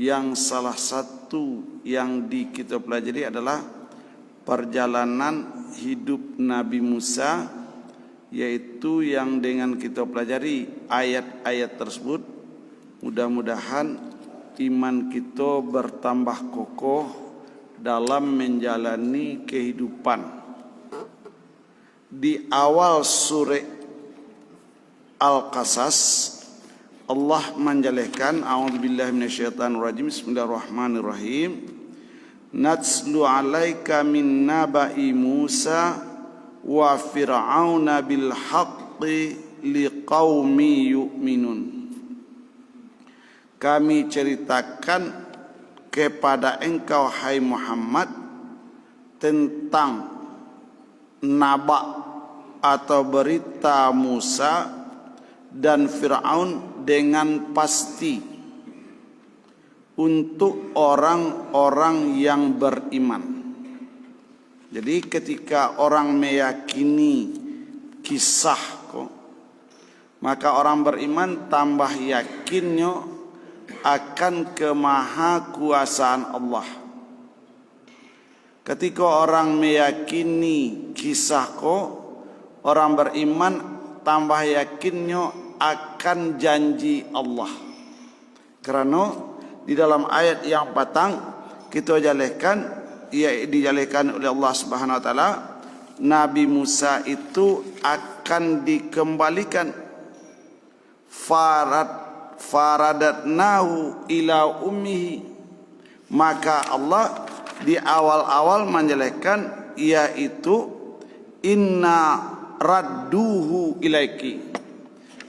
yang salah satu yang kita pelajari adalah perjalanan hidup Nabi Musa, yaitu yang dengan kita pelajari ayat-ayat tersebut. Mudah-mudahan iman kita bertambah kokoh dalam menjalani kehidupan. Di awal surah Al-Qasas, Allah menjelaskan, a'udzubillahi minasyaitonirrajim, bismillahirrahmanirrahim, natslu 'alaika min naba'i Musa wa fir'auna bil haqqi liqaumi yu'minun. Kami ceritakan kepada engkau, hai Muhammad, tentang naba atau berita Musa dan Fir'aun dengan pasti untuk orang-orang yang beriman. Jadi ketika orang meyakini kisah maka orang beriman tambah yakinnya akan kemahakuasaan Allah. Ketika orang meyakini kisah orang beriman tambah yakinnya akan janji Allah. Karena di dalam ayat yang patang kita dijelaskan oleh Allah Subhanahu wa taala, Nabi Musa itu akan dikembalikan, faradatnahu ila ummihi. Maka Allah di awal-awal menjelaskan, yaitu inna radduhu ilaiki,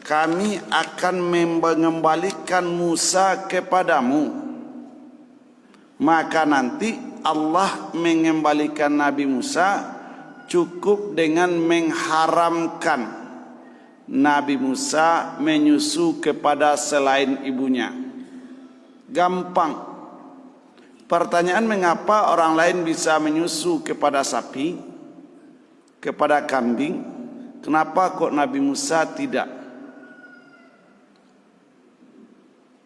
kami akan mengembalikan Musa kepadamu. Maka nanti Allah mengembalikan Nabi Musa cukup dengan mengharamkan Nabi Musa menyusu kepada selain ibunya. Gampang. Pertanyaan, mengapa orang lain bisa menyusu kepada sapi, kepada kambing, kenapa kok Nabi Musa tidak?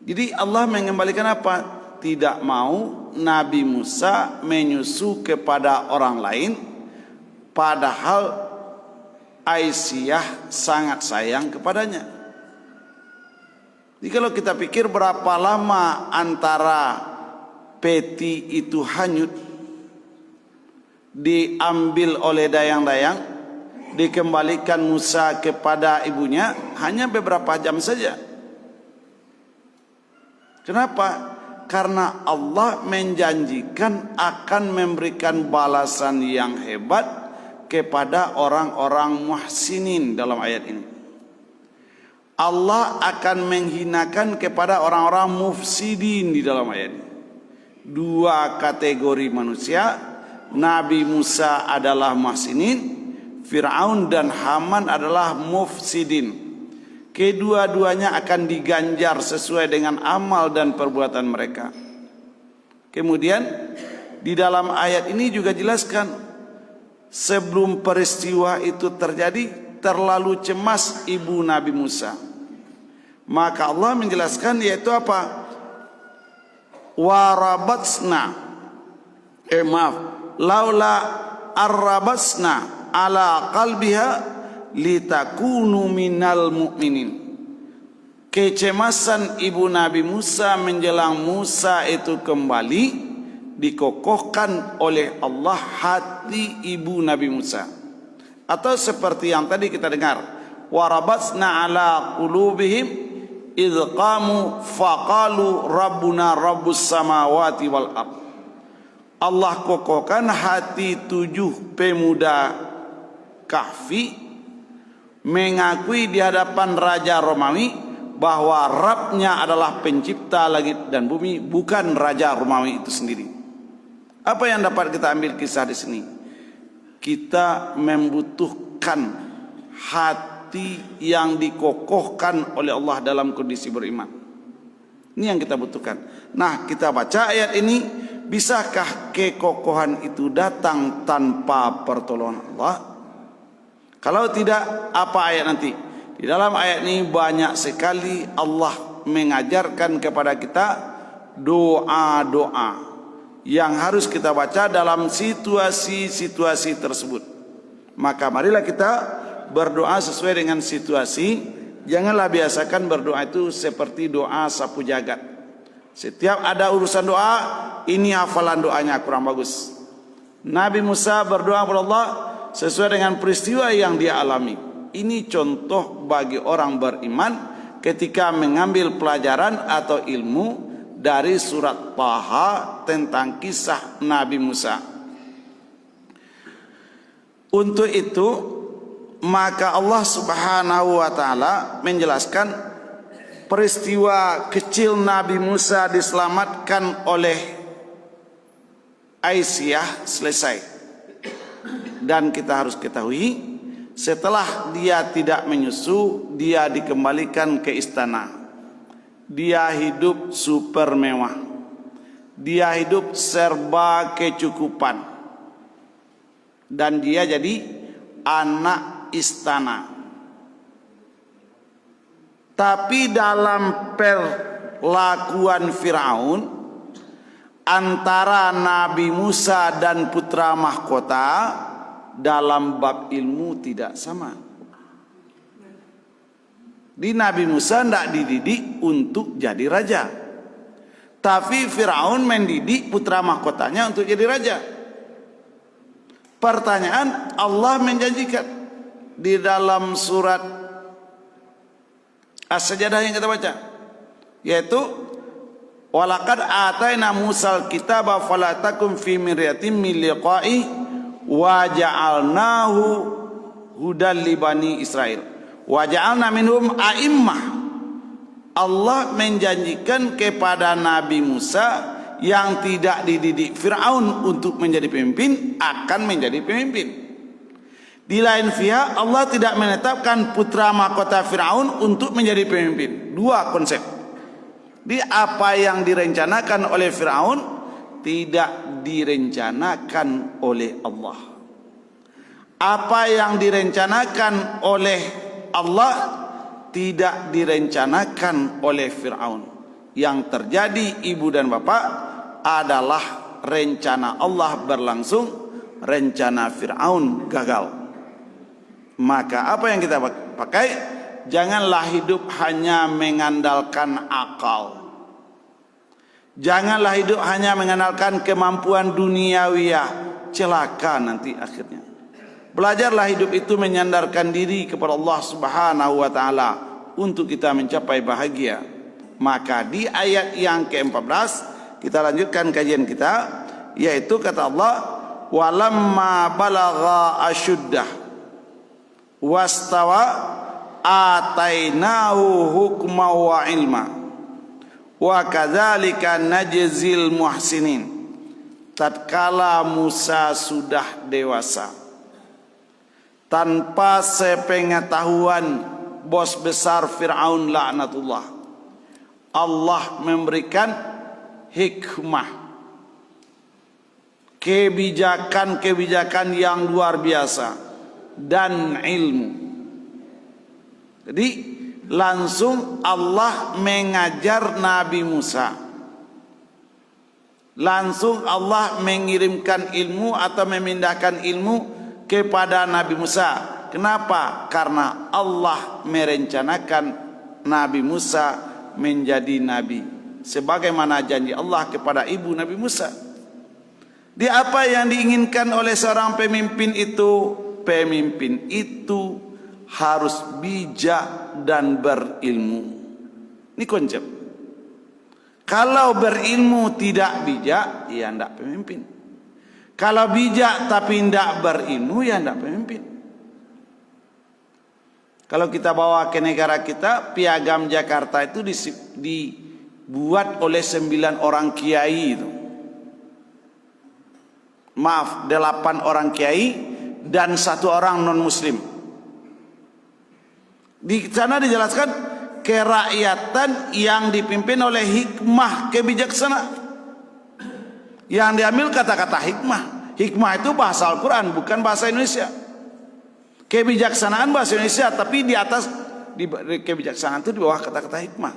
Jadi Allah mengembalikan apa? Tidak mau Nabi Musa menyusu kepada orang lain, padahal Aisyah sangat sayang kepadanya. Jadi kalau kita pikir berapa lama antara peti itu hanyut, diambil oleh dayang-dayang, dikembalikan Musa kepada ibunya, hanya beberapa jam saja. Kenapa? Karena Allah menjanjikan akan memberikan balasan yang hebat kepada orang-orang muhsinin dalam ayat ini. Allah akan menghinakan kepada orang-orang mufsidin di dalam ayat ini. Dua kategori manusia, Nabi Musa adalah muhsinin, Fir'aun dan Haman adalah mufsidin. Kedua-duanya akan diganjar sesuai dengan amal dan perbuatan mereka. Kemudian di dalam ayat ini juga jelaskan, sebelum peristiwa itu terjadi terlalu cemas ibu Nabi Musa. Maka Allah menjelaskan, yaitu apa? Laula arrabatsna ala qalbiha litakunu minal mu'minin. Kecemasan ibu Nabi Musa menjelang Musa itu kembali dikokohkan oleh Allah hati ibu Nabi Musa. Atau seperti yang tadi kita dengar, warabatsna ala qulubihim idz qamu faqalu rabbuna rabbus samawati wal ard. Allah kokohkan hati 7 pemuda Kahfi mengakui di hadapan Raja Romawi bahwa Rabbnya adalah pencipta langit dan bumi, bukan Raja Romawi itu sendiri. Apa yang dapat kita ambil kisah di sini? Kita membutuhkan hati yang dikokohkan oleh Allah dalam kondisi beriman. Ini yang kita butuhkan. Nah, kita baca ayat ini, bisakah kekokohan itu datang tanpa pertolongan Allah? Kalau tidak, apa ayat nanti? Di dalam ayat ini banyak sekali Allah mengajarkan kepada kita doa-doa yang harus kita baca dalam situasi-situasi tersebut. Maka marilah kita berdoa sesuai dengan situasi. Janganlah biasakan berdoa itu seperti doa sapu jagat. Setiap ada urusan doa, ini hafalan doanya kurang bagus. Nabi Musa berdoa kepada Allah sesuai dengan peristiwa yang dia alami. Ini contoh bagi orang beriman ketika mengambil pelajaran atau ilmu dari surat Taha tentang kisah Nabi Musa. Untuk itu maka Allah Subhanahu wa taala menjelaskan peristiwa kecil Nabi Musa diselamatkan oleh Aisyah selesai. Dan kita harus ketahui, setelah dia tidak menyusu, dia dikembalikan ke istana. Dia hidup super mewah. Dia hidup serba kecukupan. Dan dia jadi anak istana. Tapi dalam perlakuan Firaun antara Nabi Musa dan putra mahkota dalam bab ilmu tidak sama. Di Nabi Musa tidak dididik untuk jadi raja, tapi Firaun mendidik putra mahkotanya untuk jadi raja. Pertanyaan, Allah menjanjikan di dalam surat As-Sajdah yang kita baca, yaitu walaqad atayna Musal kitaba fala takum fi miryatin min liqa'i wa ja'alnahu hudan li bani Israil wa ja'alna minhum a'immah. Allah menjanjikan kepada Nabi Musa yang tidak dididik Firaun untuk menjadi pemimpin akan menjadi pemimpin. Di lain pihak Allah tidak menetapkan putra mahkota Firaun untuk menjadi pemimpin. Dua konsep. Di apa yang direncanakan oleh Firaun tidak direncanakan oleh Allah. Apa yang direncanakan oleh Allah tidak direncanakan oleh Firaun. Yang terjadi ibu dan bapak adalah rencana Allah berlangsung, rencana Firaun gagal. Maka apa yang kita pakai? Janganlah hidup hanya mengandalkan akal. Janganlah hidup hanya mengandalkan kemampuan duniawiyah. Celaka nanti akhirnya. Belajarlah hidup itu menyandarkan diri kepada Allah Subhanahu wa taala untuk kita mencapai bahagia. Maka di ayat yang ke-14 kita lanjutkan kajian kita, yaitu kata Allah, walamma balagha asyuddah wastawa atainahu hukma wa ilma wa kadzalika najzil muhsinin. Tatkala Musa sudah dewasa, tanpa sepengetahuan bos besar Firaun laknatullah, Allah memberikan hikmah, kebijakan-kebijakan yang luar biasa dan ilmu. Jadi langsung Allah mengajar Nabi Musa, langsung Allah mengirimkan ilmu atau memindahkan ilmu kepada Nabi Musa. Kenapa? Karena Allah merencanakan Nabi Musa menjadi nabi, sebagaimana janji Allah kepada ibu Nabi Musa. Di apa yang diinginkan oleh seorang pemimpin itu? Pemimpin itu harus bijak dan berilmu. Ini konsep. Kalau berilmu tidak bijak, ya tidak pemimpin. Kalau bijak tapi tidak berilmu, ya tidak pemimpin. Kalau kita bawa ke negara kita, Piagam Jakarta itu dibuat oleh 9 orang kiai itu. Maaf, 8 orang kiai dan 1 orang non muslim. Di sana dijelaskan kerakyatan yang dipimpin oleh hikmah kebijaksanaan. Yang diambil kata-kata hikmah. Hikmah itu bahasa Al-Quran, bukan bahasa Indonesia. Kebijaksanaan bahasa Indonesia, tapi di atas kebijaksanaan itu di bawah kata-kata hikmah.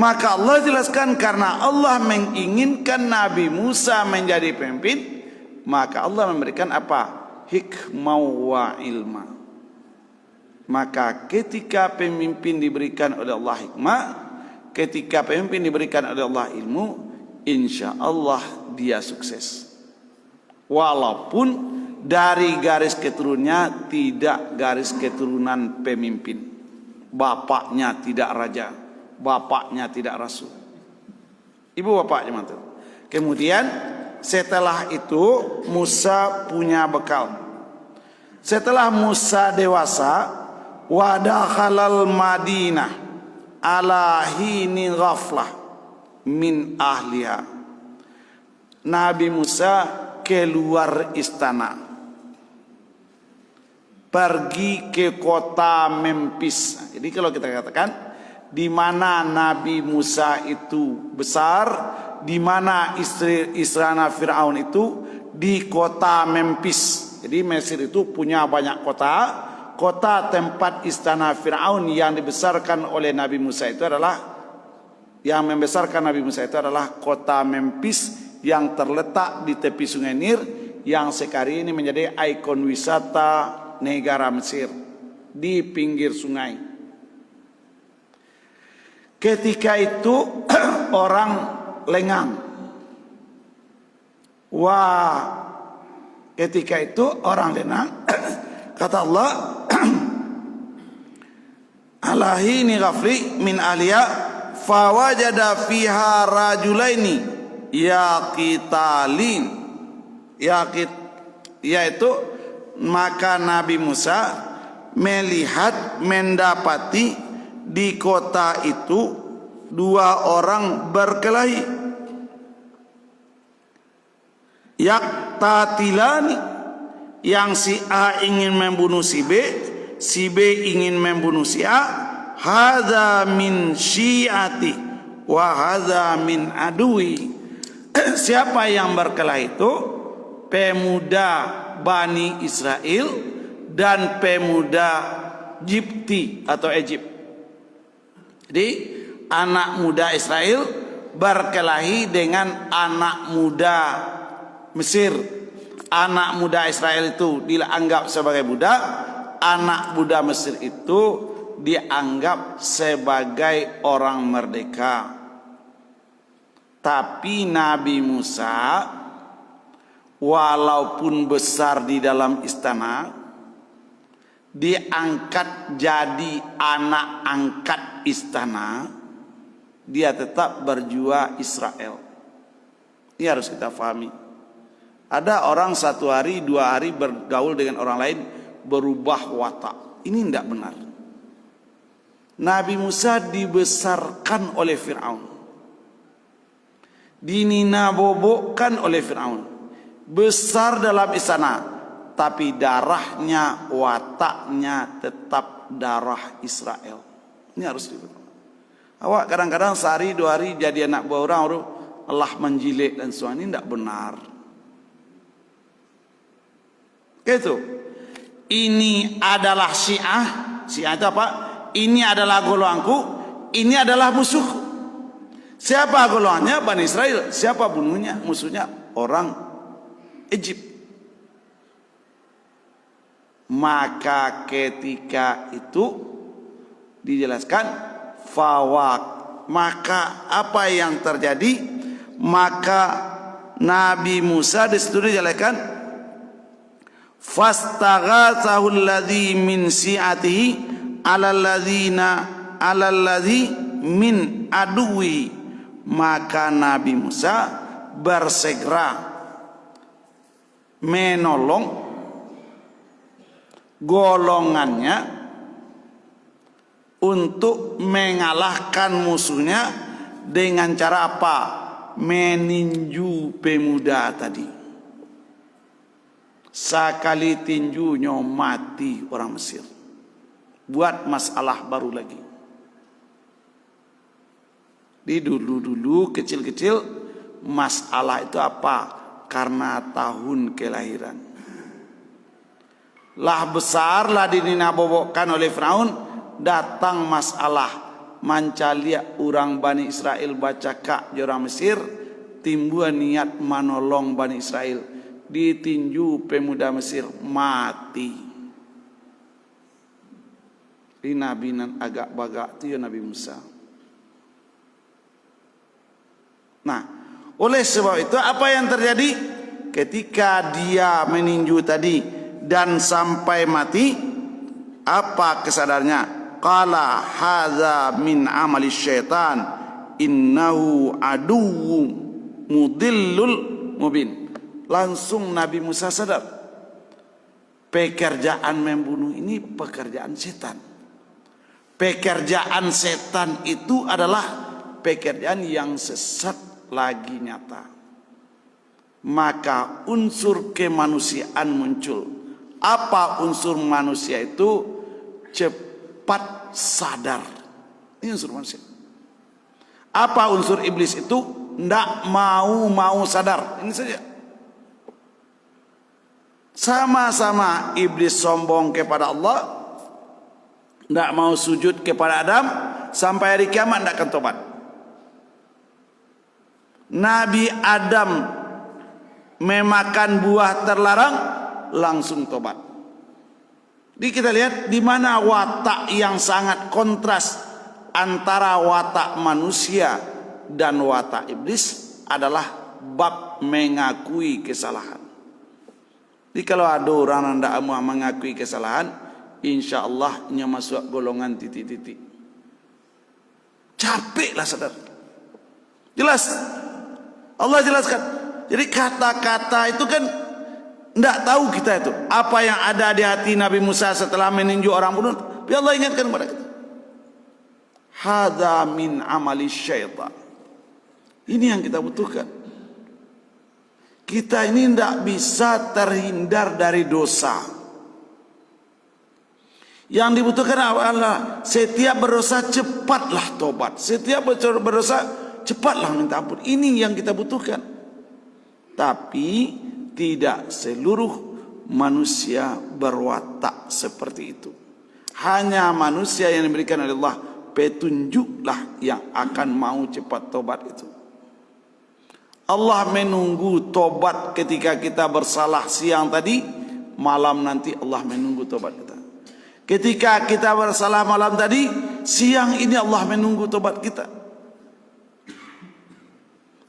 Maka Allah jelaskan karena Allah menginginkan Nabi Musa menjadi pemimpin, maka Allah memberikan apa? Hikmah wa ilma. Maka ketika pemimpin diberikan oleh Allah hikmah, ketika pemimpin diberikan oleh Allah ilmu, insya Allah dia sukses. Walaupun dari garis keturunannya tidak garis keturunan pemimpin, bapaknya tidak raja, bapaknya tidak rasul, ibu bapaknya mantu. Kemudian setelah itu Musa punya bekal. Setelah Musa dewasa, wadakhalal Madinah ala hini ghaflah min ahliha. Nabi Musa keluar istana, pergi ke kota Memphis. Jadi kalau kita katakan di mana Nabi Musa itu besar, di mana istana Firaun itu, di kota Memphis. Jadi Mesir itu punya banyak kota. Kota tempat istana Firaun yang dibesarkan oleh Nabi Musa itu adalah, yang membesarkan Nabi Musa itu adalah kota Memphis yang terletak di tepi sungai Nil, yang sekarang ini menjadi ikon wisata negara Mesir di pinggir sungai. Ketika itu orang lengang. Wah, ketika itu orang lengang. Kata Allah, alahini ghafli min ahliya fawajada fiha rajulaini yaqitalin. Yaitu maka Nabi Musa melihat, mendapati di kota itu dua orang berkelahi. Yaktatilani, yang si A ingin membunuh si B ingin membunuh si A. Hadza min syiati wa hadza min adui. Siapa yang berkelahi itu? Pemuda Bani Israel dan pemuda Jipti atau Egypt. Jadi anak muda Israel berkelahi dengan anak muda Mesir. Anak muda Israel itu dianggap sebagai budak, anak muda Mesir itu dianggap sebagai orang merdeka. Tapi Nabi Musa walaupun besar di dalam istana, diangkat jadi anak angkat istana, dia tetap berjiwa Israel. Ini harus kita pahami. Ada orang satu hari, dua hari bergaul dengan orang lain berubah watak. Ini tidak benar. Nabi Musa dibesarkan oleh Firaun, dininabobokan oleh Firaun, besar dalam istana, tapi darahnya, wataknya tetap darah Israel. Ini harus dibetulkan. Awak kadang-kadang sehari dua hari jadi anak buah orang, Allah menjilik dan semua ini tidak benar. Itu. Ini adalah Syiah. Syiah itu apa? Ini adalah golonganku, ini adalah musuhku. Siapa golongannya? Bani Israel. Siapa bunuhnya? Musuhnya orang Egypt. Maka ketika itu dijelaskan fawak. Maka apa yang terjadi? Maka Nabi Musa disitu dijelaskan fastaghatsahu alladzi min si'atihi 'alal ladzi min aduwi. Maka Nabi Musa bersegera menolong golongannya untuk mengalahkan musuhnya dengan cara apa? Meninju pemuda tadi. Sekali tinjunya mati orang Mesir. Buat masalah baru lagi. Di dulu-dulu kecil-kecil masalah itu apa? Karena tahun kelahiran. Lah besar lah dininabobokan oleh Firaun, datang masalah mancalia orang Bani Israel baca kak orang Mesir, timbul niat manolong Bani Israel, ditinju pemuda Mesir mati. Ini Nabi nan agak bagak itu ya Nabi Musa. Nah, oleh sebab itu apa yang terjadi ketika dia meninju tadi dan sampai mati? Apa kesadarnya? Qala hadza min amali syaitan innahu aduwwum mudillul mubin. Langsung Nabi Musa sadar, pekerjaan membunuh ini pekerjaan setan. Pekerjaan setan itu adalah pekerjaan yang sesat lagi nyata. Maka unsur kemanusiaan muncul. Apa unsur manusia itu? Cepat sadar. Ini unsur manusia. Apa unsur iblis itu? Tidak mau sadar. Ini saja. Sama-sama iblis sombong kepada Allah, tidak mau sujud kepada Adam, sampai hari kiamat tidak akan tobat. Nabi Adam memakan buah terlarang, langsung tobat. Jadi kita lihat di mana watak yang sangat kontras antara watak manusia dan watak iblis adalah bab mengakui kesalahan. Jadi kalau ada orang yang tidak mau mengakui kesalahan, insya Allah nya masuk golongan titik-titik. Capeklah sadar. Jelas. Allah jelaskan. Jadi kata-kata itu kan tidak tahu kita itu apa yang ada di hati Nabi Musa setelah meninju orang bunuh. Biar Allah ingatkan kepada kita. Hadza min amali syaitan. Ini yang kita butuhkan. Kita ini tidak bisa terhindar dari dosa. Yang dibutuhkan adalah setiap berdosa cepatlah tobat. Setiap berdosa cepatlah minta ampun. Ini yang kita butuhkan. Tapi tidak seluruh manusia berwatak seperti itu. Hanya manusia yang diberikan oleh Allah petunjuklah yang akan mau cepat tobat itu. Allah menunggu tobat ketika kita bersalah siang tadi, malam nanti Allah menunggu tobat kita. Ketika kita bersalah malam tadi, siang ini Allah menunggu tobat kita.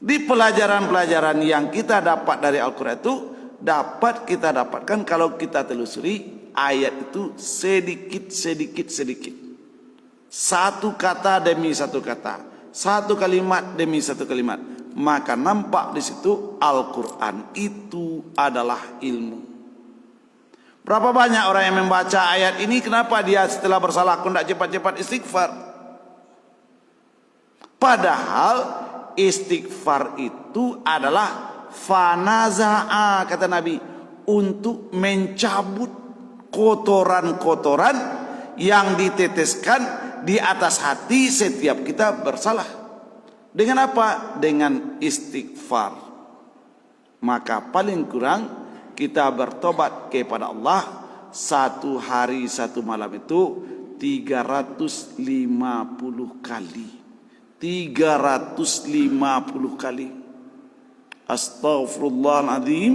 Di pelajaran-pelajaran yang kita dapat dari Al-Quran itu dapat kita dapatkan kalau kita telusuri ayat itu sedikit. Satu kata demi satu kata, satu kalimat demi satu kalimat. Maka nampak di situ Al-Quran itu adalah ilmu. Berapa banyak orang yang membaca ayat ini, kenapa dia setelah bersalah kok tidak cepat-cepat istighfar? Padahal istighfar itu adalah fanaza'a, kata Nabi, untuk mencabut kotoran-kotoran yang diteteskan di atas hati setiap kita bersalah. Dengan apa? Dengan istighfar. Maka paling kurang kita bertobat kepada Allah satu hari satu malam itu 350 kali. 350 kali. Astaghfirullahaladzim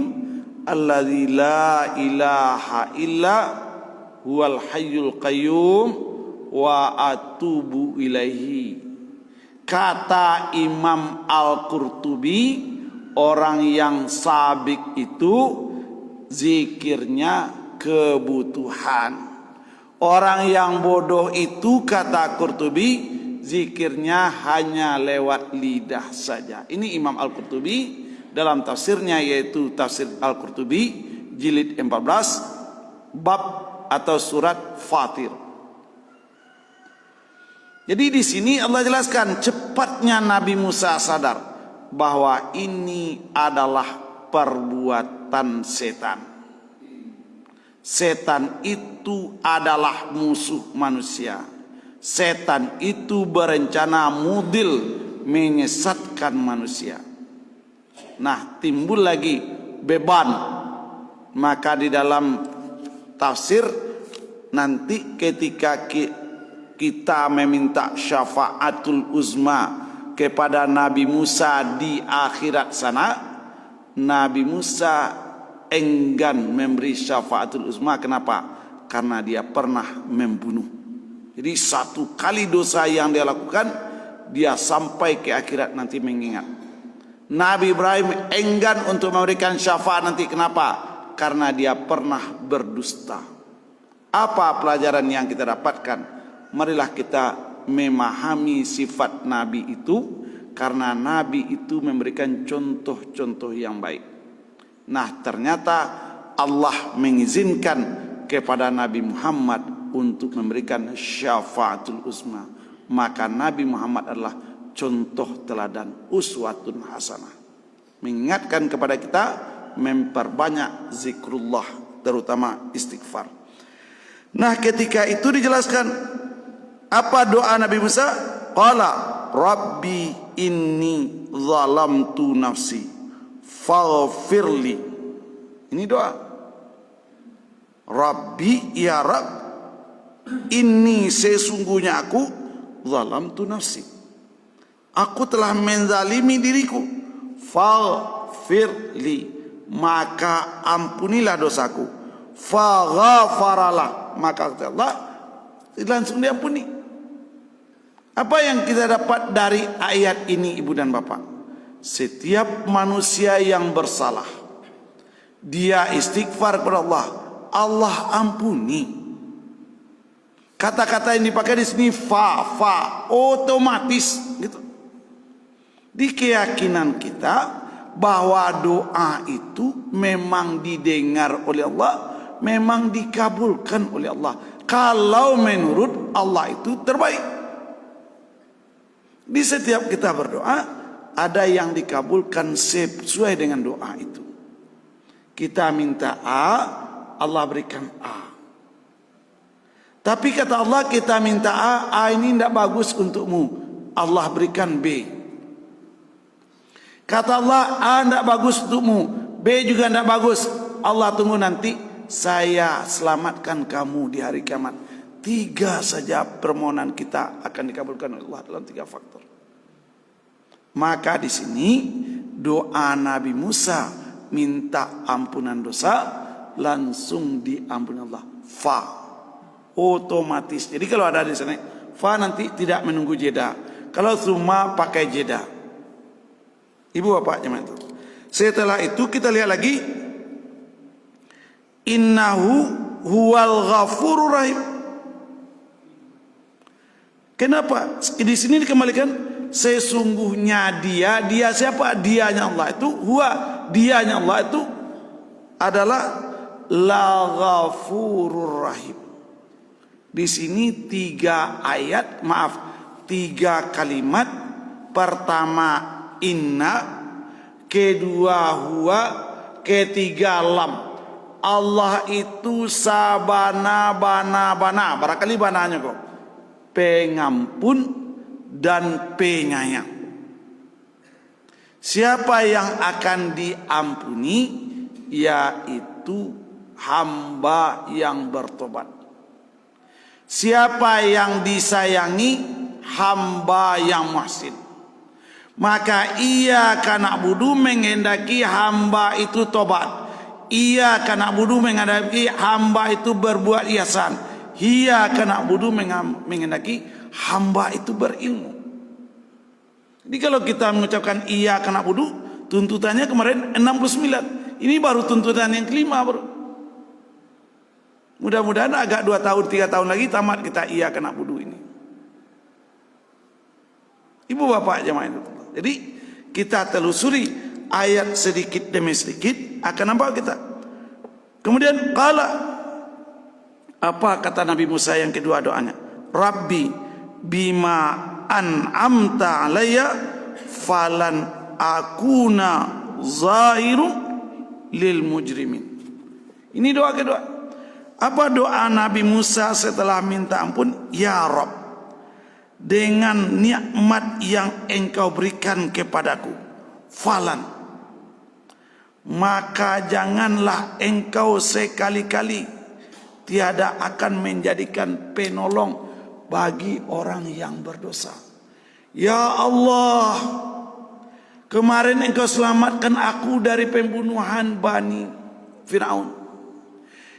alladzi la ilaha illa huwal hayyul qayyum wa atubu ilaihi. Kata Imam Al-Qurtubi, orang yang sabik itu zikirnya kebutuhan. Orang yang bodoh itu, kata Qurtubi, zikirnya hanya lewat lidah saja. Ini Imam Al-Qurtubi dalam tafsirnya, yaitu tafsir Al-Qurtubi jilid 14 bab atau surat Fatir. Jadi di sini Allah jelaskan cepatnya Nabi Musa sadar bahwa ini adalah perbuatan setan. Setan itu adalah musuh manusia. Setan itu berencana mudil, menyesatkan manusia. Nah, timbul lagi beban. Maka di dalam tafsir nanti ketika kita meminta syafaatul uzma kepada Nabi Musa di akhirat sana, Nabi Musa enggan memberi syafaatul uzma. Kenapa? Karena dia pernah membunuh. Jadi satu kali dosa yang dia lakukan, dia sampai ke akhirat nanti mengingat. Nabi Ibrahim enggan untuk memberikan syafaat nanti. Kenapa? Karena dia pernah berdusta. Apa pelajaran yang kita dapatkan? Marilah kita memahami sifat Nabi itu, karena Nabi itu memberikan contoh-contoh yang baik. Nah, ternyata Allah mengizinkan kepada Nabi Muhammad untuk memberikan syafaatul uzma. Maka Nabi Muhammad adalah contoh teladan, uswatun hasanah. Mengingatkan kepada kita memperbanyak zikrullah, terutama istighfar. Nah, ketika itu dijelaskan apa doa Nabi Musa? Qala Rabbi inni zalamtu nafsi faghfirli. Ini doa. Rabbi, ya Rabb, inni sesungguhnya aku zalamtu nafsi, aku telah menzalimi diriku. Faghfirli, maka ampunilah dosaku. Faghfaralah, maka Allah langsung diampuni. Apa yang kita dapat dari ayat ini, ibu dan bapak? Setiap manusia yang bersalah, dia istighfar kepada Allah, Allah ampuni. Kata-kata yang dipakai di sini fa, otomatis gitu. Di keyakinan kita bahwa doa itu memang didengar oleh Allah, memang dikabulkan oleh Allah. Kalau menurut Allah itu terbaik. Di setiap kita berdoa, ada yang dikabulkan sesuai dengan doa itu. Kita minta A, Allah berikan A. Tapi kata Allah, kita minta A ini tidak bagus untukmu, Allah berikan B. Kata Allah, A tidak bagus untukmu, B juga tidak bagus, Allah tunggu nanti saya selamatkan kamu di hari kiamat. 3 saja permohonan kita akan dikabulkan oleh Allah dalam 3 faktor. Maka di sini doa Nabi Musa minta ampunan dosa langsung diampuni Allah. Fa, otomatis. Jadi kalau ada di sana fa nanti tidak menunggu jeda. Kalau summa pakai jeda. Ibu bapak jemaah itu. Setelah itu kita lihat lagi, innahu huwal ghafurur rahim. Kenapa? Di sini dikembalikan sesungguhnya dia siapa? Dianya Allah itu dianya Allah itu adalah la ghafurur rahim. Di sini 3 kalimat. Pertama inna, kedua huwa, ketiga lam. Allah itu sabana bana. Barangkali bananya kok. Pengampun dan penyayang. Siapa yang akan diampuni? Yaitu hamba yang bertobat. Siapa yang disayangi? Hamba yang muhsin. Maka ia kana budu menghendaki hamba itu tobat. Ia kana budu menghendaki hamba itu berbuat ihsan. Ia kana budu menghendaki hamba itu berilmu. Jadi kalau kita mengucapkan iya kana budu, tuntutannya kemarin 69. Ini baru tuntutan yang kelima bro. Mudah-mudahan agak 2 tahun 3 tahun lagi tamat kita iya kana budu ini. Ibu bapak jemaah itu. Jadi kita telusuri ayat sedikit demi sedikit akan nampak kita. Kemudian apa kata Nabi Musa yang kedua doanya? Rabbi bima an'amta alayya falan akuna zahiru lil mujrimin. Ini doa kedua. Apa doa Nabi Musa setelah minta ampun? Ya Rabb, dengan nikmat yang engkau berikan kepadaku, falan, maka janganlah engkau sekali-kali tiada akan menjadikan penolong, bagi orang yang berdosa. Ya Allah, kemarin engkau selamatkan aku dari pembunuhan Bani Fir'aun.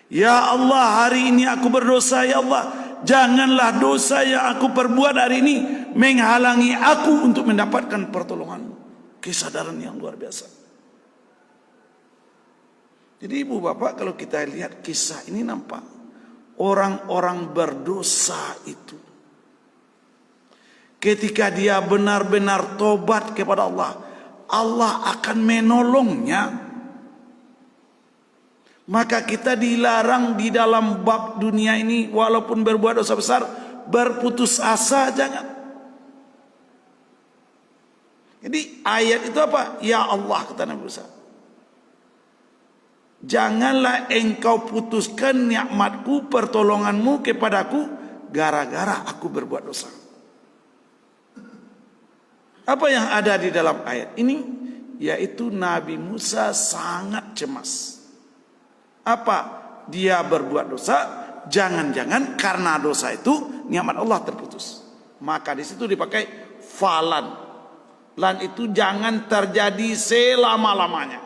Ya Allah, hari ini aku berdosa. Ya Allah, janganlah dosa yang aku perbuat hari ini menghalangi aku untuk mendapatkan pertolongan-Mu. Kesadaran yang luar biasa. Jadi ibu bapak, kalau kita lihat kisah ini nampak orang-orang berdosa itu, ketika dia benar-benar tobat kepada Allah, Allah akan menolongnya. Maka kita dilarang di dalam bab dunia ini, walaupun berbuat dosa besar, berputus asa jangan. Jadi ayat itu apa? Ya Allah, kata Nabi Musa, janganlah engkau putuskan nikmatku, pertolonganmu kepadaku gara-gara aku berbuat dosa. Apa yang ada di dalam ayat ini? Yaitu Nabi Musa sangat cemas. Apa? Dia berbuat dosa, jangan-jangan karena dosa itu nikmat Allah terputus. Maka di situ dipakai falan. Lan itu jangan terjadi selama-lamanya.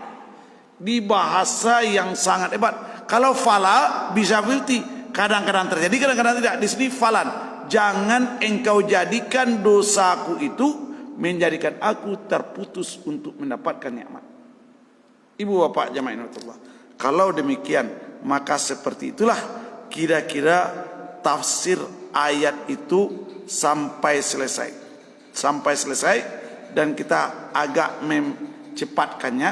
Di bahasa yang sangat hebat. Kalau fala bisa filti, kadang-kadang terjadi, kadang-kadang tidak. Di sini falan. Jangan engkau jadikan dosaku itu menjadikan aku terputus untuk mendapatkan nikmat. Ibu bapak jamaah Allah, kalau demikian maka seperti itulah kira-kira tafsir ayat itu sampai selesai dan kita agak mencepatkannya.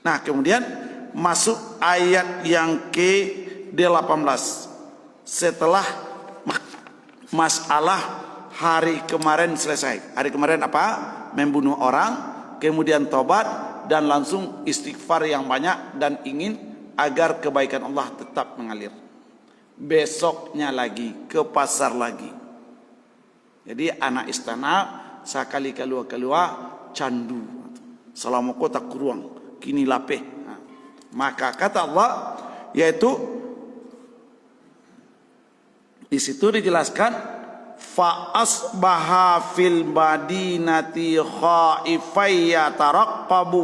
Nah, kemudian masuk ayat yang ke-18 setelah masalah hari kemarin selesai. Hari kemarin apa? Membunuh orang, kemudian tobat dan langsung istighfar yang banyak dan ingin agar kebaikan Allah tetap mengalir. Besoknya lagi ke pasar lagi. Jadi anak istana sekali keluar candu. Selama kota kuruang kini lapeh. Nah, maka kata Allah, yaitu di situ dijelaskan fa asbaha fil madinati khaifay yataraqqabu.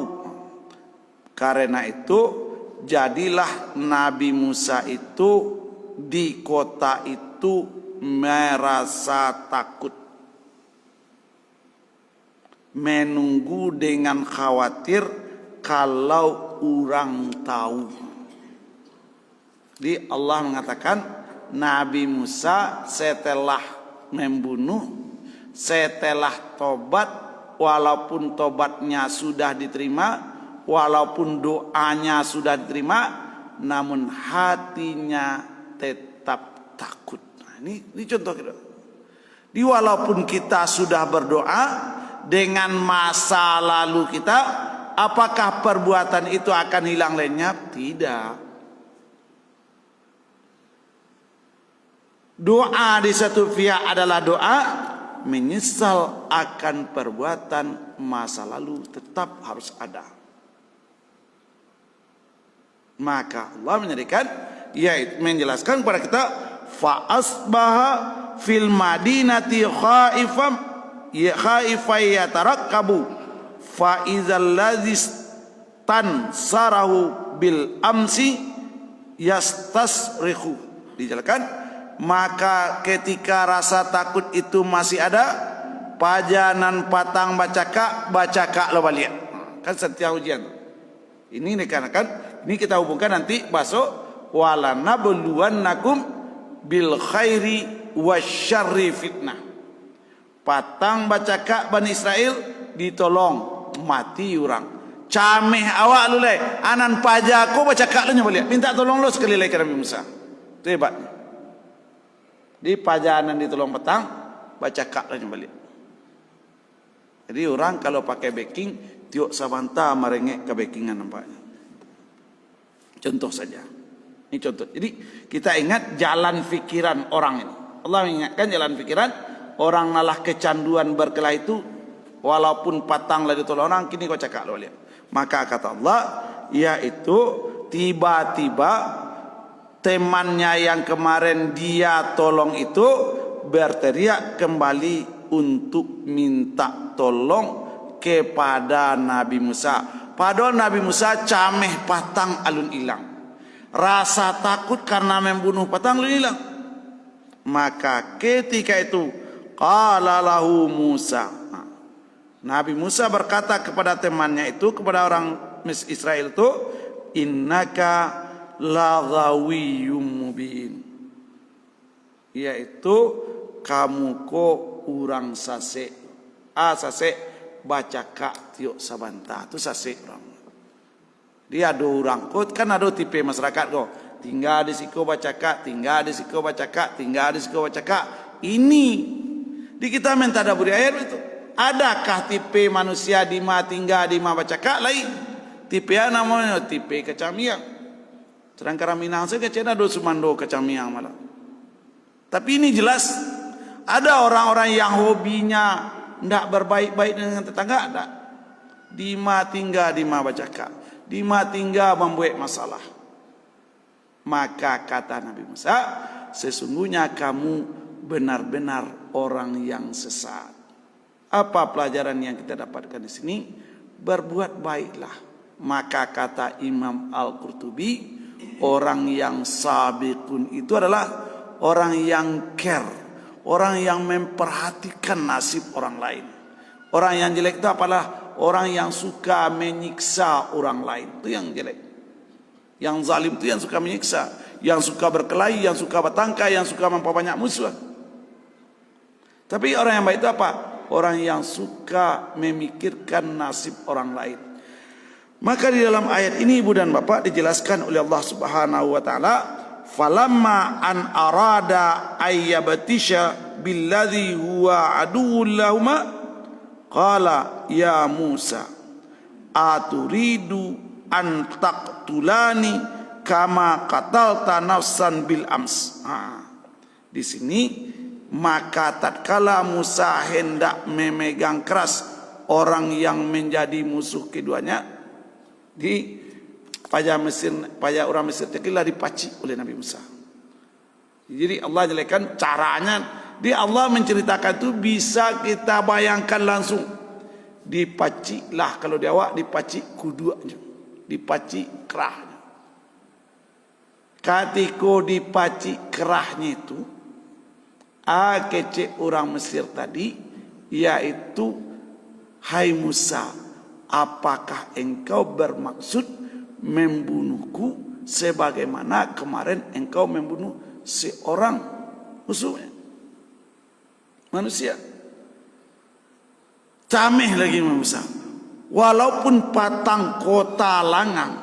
Karena itu jadilah Nabi Musa itu di kota itu merasa takut, menunggu dengan khawatir kalau orang tahu. Jadi Allah mengatakan Nabi Musa setelah membunuh, setelah tobat, walaupun tobatnya sudah diterima, walaupun doanya sudah diterima, namun hatinya tetap takut. Nah, ini contoh kita. Di walaupun kita sudah berdoa dengan masa lalu kita, apakah perbuatan itu akan hilang lenyap? Tidak. Doa di satu pihak adalah doa, menyesal akan perbuatan masa lalu tetap harus ada. Maka Allah menyatakan, yaitu menjelaskan kepada kita, fa asbaha fil madinati khaifan yatarakkabu fa idzal ladzi tansarahu bil amsi yastasrihu. Dijelaskan, maka ketika rasa takut itu masih ada, pajanan patang bacaka lo balik. Kan setiap ujian. Ini dikarenakan, ini kita hubungkan nanti besok, wala nabluwannakum bil khairi wasyarri fitnah. Patang bacaka Bani Israel ditolong, mati orang. Cameh awak lu le, anan pajako bacaka lu balik. Minta tolong lo sekali lagi ke Nabi Musa. Itu hebatnya. Di pajanan ditolong petang, bacaka lu balik. Jadi orang kalau pakai backing, tiok sabanta merengek ke backingan nampaknya. Contoh saja. Ini contoh. Jadi kita ingat jalan fikiran orang ini. Allah mengingatkan jalan fikiran orang nalah kecanduan berkelahi itu, walaupun patang lah ditolong orang, kini kau cakap lo lihat. Maka kata Allah, yaitu tiba-tiba temannya yang kemarin dia tolong itu berteriak kembali untuk minta tolong kepada Nabi Musa. Padahal Nabi Musa cameh patang alun hilang. Rasa takut karena membunuh patang alun hilang. Maka ketika itu qala lahu Musa. Nabi Musa berkata kepada temannya itu, kepada orang Israel itu, innaka laghawiyyum mubin. Yaitu kamu ko urang sase. Sase baca kak tiok sabanta tu sase orang. Dia ada orang kot kan ada tipe masyarakat ko. Tinggal di siko baca kak, tinggal di siko baca kak, tinggal di siko baca kak. Ini di kita minta ada budi air itu. Adakah tipe manusia di ma tinggal di ma baca kak lain? Tipe namanya tipe kecamiang. Sedangkan Minang saya kecena do sumando kecamiang malah. Tapi ini jelas ada orang-orang yang hobinya ndak berbaik-baik dengan tetangga, ada. Di ma tinggal di ma baca kak, di ma tinggal membuat masalah. Maka kata Nabi Musa, sesungguhnya kamu benar-benar orang yang sesat. Apa pelajaran yang kita dapatkan di sini? Berbuat baiklah. Maka kata Imam Al-Qurtubi, orang yang sabiqun itu adalah orang yang care, orang yang memperhatikan nasib orang lain. Orang yang jelek itu apalah? Orang yang suka menyiksa orang lain. Itu yang jelek. Yang zalim itu yang suka menyiksa, yang suka berkelahi, yang suka bertangkai, yang suka memperbanyak musuh. Tapi orang yang baik itu apa? Orang yang suka memikirkan nasib orang lain. Maka di dalam ayat ini Ibu dan Bapak dijelaskan oleh Allah Subhanahu wa taala, falamma an arada ayyabatisha billadhi huwa aduwwul lahuma qala ya Musa aturidu an taqtulani kama qatalta nafsan bil ams. Di sini maka tatkala Musa hendak memegang keras orang yang menjadi musuh keduanya, di pajak orang Mesir telah dipaci oleh Nabi Musa. Jadi Allah jelaskan caranya. Allah menceritakan itu bisa kita bayangkan langsung. Dipaci lah kalau di awak, dipaci kuduanya, dipaci kerahnya. Ketika dipaci kerahnya itu, kecek orang Mesir tadi, yaitu, hai Musa, apakah engkau bermaksud membunuhku sebagaimana kemarin engkau membunuh seorang musuhnya, manusia? Cameh lagi Musa, walaupun patang kota langang,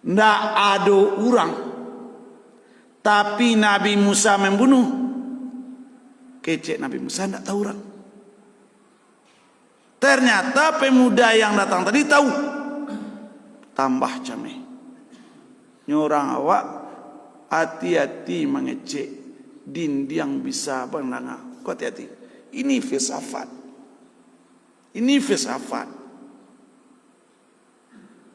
ndak ada orang, tapi Nabi Musa membunuh. Kecek Nabi Musa ndak tahu orang. Ternyata pemuda yang datang tadi tahu. Tambah cameh. Nyorang awak hati-hati mengecek din yang bisa bernanga. Kau hati-hati. Ini filsafat. Ini filsafat.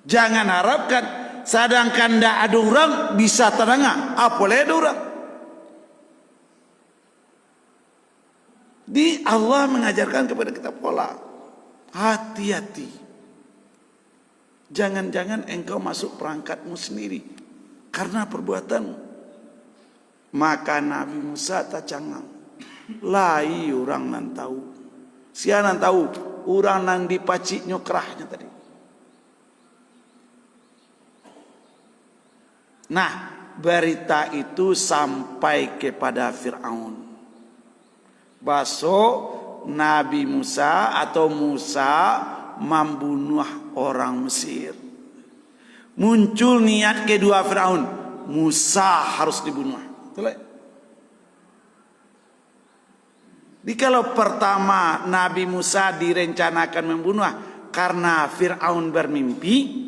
Jangan harapkan sedangkan tidak ada orang bisa teranga. Boleh ada orang. Di Allah mengajarkan kepada kita pola. Hati-hati. Jangan-jangan engkau masuk perangkatmu sendiri karena perbuatanmu. Maka Nabi Musa tak cangang. Lai orang nan tahu. Sianan tahu orang nan dipaci nyokrahnya tadi. Nah, berita itu sampai kepada Fir'aun. Baso Nabi Musa atau Musa membunuh orang Mesir. Muncul niat kedua Fir'aun, Musa harus dibunuh. Jadi kalau pertama Nabi Musa direncanakan membunuh karena Fir'aun bermimpi,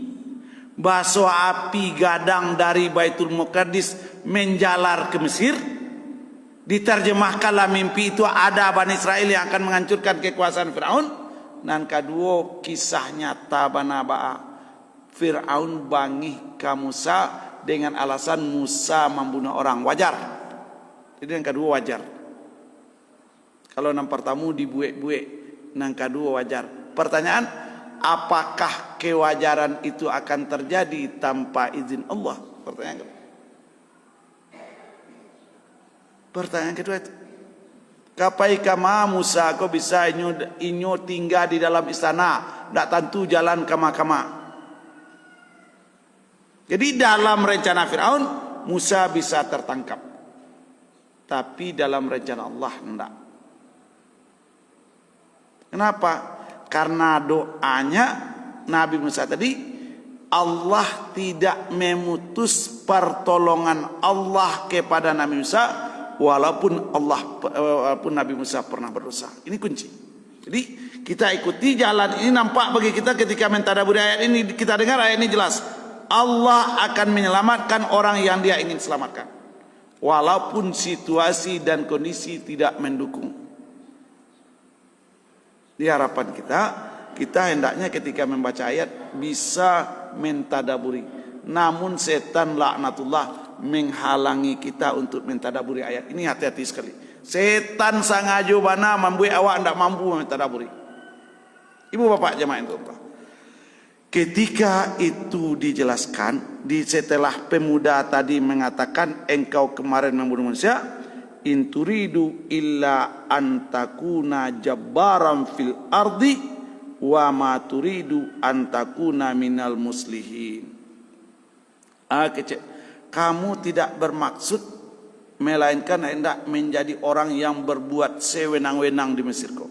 baso api gadang dari Baitul Muqaddis menjalar ke Mesir. Diterjemahkanlah mimpi itu ada Bani Israel yang akan menghancurkan kekuasaan Fir'aun. Dan kedua kisah nyata Banaba'a. Fir'aun bangih ke Musa dengan alasan Musa membunuh orang. Wajar. Jadi yang kedua wajar. Kalau yang pertama dibuek-buek, yang kedua wajar. Pertanyaan, apakah kewajaran itu akan terjadi tanpa izin Allah? Pertanyaan kedua itu. Kapai kama Musa kau bisa inyo tinggal di dalam istana, tak tentu jalan kama-kama. Jadi dalam rencana Fir'aun Musa bisa tertangkap, tapi dalam rencana Allah tidak. Kenapa? Karena doanya Nabi Musa tadi, Allah tidak memutus pertolongan Allah kepada Nabi Musa walaupun Nabi Musa pernah berdosa. Ini kunci. Jadi kita ikuti jalan ini, nampak bagi kita ketika mentadaburi ayat ini, kita dengar ayat ini jelas. Allah akan menyelamatkan orang yang dia ingin selamatkan, walaupun situasi dan kondisi tidak mendukung. Di harapan kita hendaknya ketika membaca ayat bisa mentadaburi. Namun setan laknatullah menghalangi kita untuk mentadaburi ayat ini. Hati-hati sekali. Setan sangajo bana membuat awak tidak mampu mentadaburi. Ibu bapak jemaah itu, ketika itu dijelaskan, setelah pemuda tadi mengatakan engkau kemarin membunuh manusia, in turidu illa antakuna jabbaran fil ardi wa ma turidu antakuna minal muslihin. Kamu tidak bermaksud melainkan hendak menjadi orang yang berbuat sewenang-wenang di Mesir kau,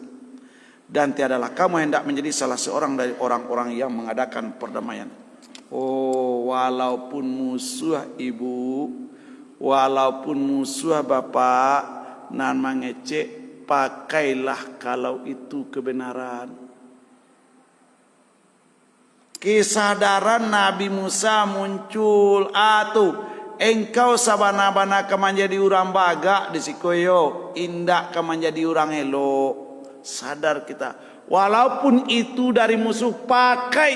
dan tiadalah kamu hendak menjadi salah seorang dari orang-orang yang mengadakan perdamaian. Oh, walaupun musuh ibu, walaupun musuh bapak, nan mengecek, pakailah kalau itu kebenaran. Kesadaran Nabi Musa muncul. Engkau sabana-bana kaman jadi orang baga di sikoyo, indak kaman jadi orang elok. Sadar kita, walaupun itu dari musuh, pakai.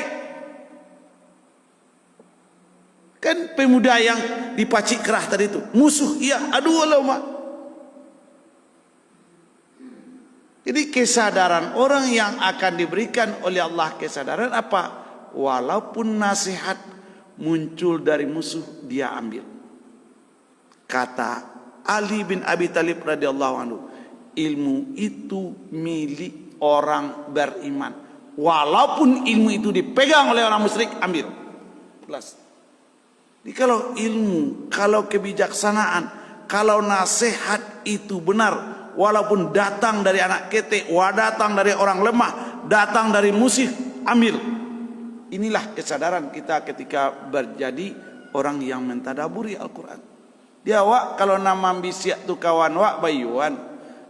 Kan pemuda yang dipacik kerah tadi itu musuh, iya, aduh Allah. Jadi kesadaran orang yang akan diberikan oleh Allah, kesadaran apa? Walaupun nasihat muncul dari musuh, dia ambil. Kata Ali bin Abi Thalib radhiyallahu anhu, ilmu itu milik orang beriman. Walaupun ilmu itu dipegang oleh orang musyrik, ambil. Jelas. Jadi kalau ilmu, kalau kebijaksanaan, kalau nasihat itu benar, walaupun datang dari anak ketek, datang dari orang lemah, datang dari musuh, ambil. Inilah kesadaran kita ketika berjadi orang yang mentadaburi Al-Quran. Dia wak kalau nama bisyak tu kawan wak bayuan,